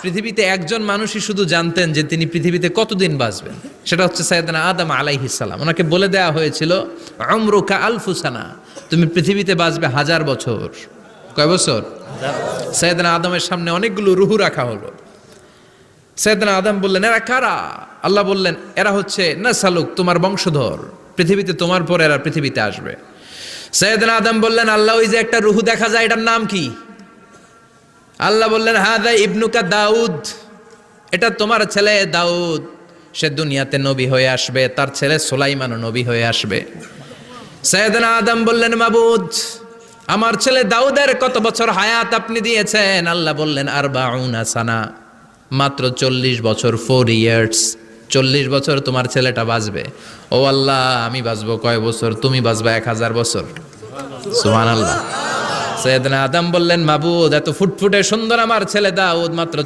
পৃথিবীতে একজন মানুষই শুধু জানতেন যে তিনি পৃথিবীতে কতদিন বাঁচবেন, সেটা হচ্ছে সাইয়েদনা আদম আলাইহিস সালাম। ওনাকে বলে দেওয়া হয়েছিল উমরুকা আলফু সানা, তুমি পৃথিবীতে বাঁচবে 1000 বছর। কয় বছর? সাইয়েদনা আদমের সামনে অনেকগুলো রুহু রাখা হলো। সাইয়েদনা আদম বললেন, এরা কারা? আল্লাহ বললেন, এরা হচ্ছে নাসালুক, তোমার বংশধর, পৃথিবীতে তোমার পর এরা পৃথিবীতে আসবে। সাইয়েদনা আদম বললেন, আল্লাহ ওই যে একটা রুহু দেখা যায়, এটার নাম কি? আল্লাহ বললেন, হাদা ইবনুকা দাউদ, এটা তোমার ছেলে দাউদ, সে দুনিয়াতে নবী হয়ে আসবে, তার ছেলে সুলাইমানও নবী হয়ে আসবে। সাইয়েদনা আদম বললেন, মাবুদ, আমার ছেলে দাউদের কত বছর হায়াত আপনি দিয়েছেন? আল্লাহ বললেন, 40 সানা, মাত্র 40 বছর, 4 ইয়ার্স, 40 বছর তোমার ছেলেটা বাঁচবে। ও আল্লাহ, আমি বাঁচবো কয় বছর? তুমি বাঁচবা 1000 বছর। সুবহানাল্লাহ। সাইয়েদনা আদম বললেন, মাবুদ, এত ফুটফুটে সুন্দর আমার ছেলে দাউদ মাত্র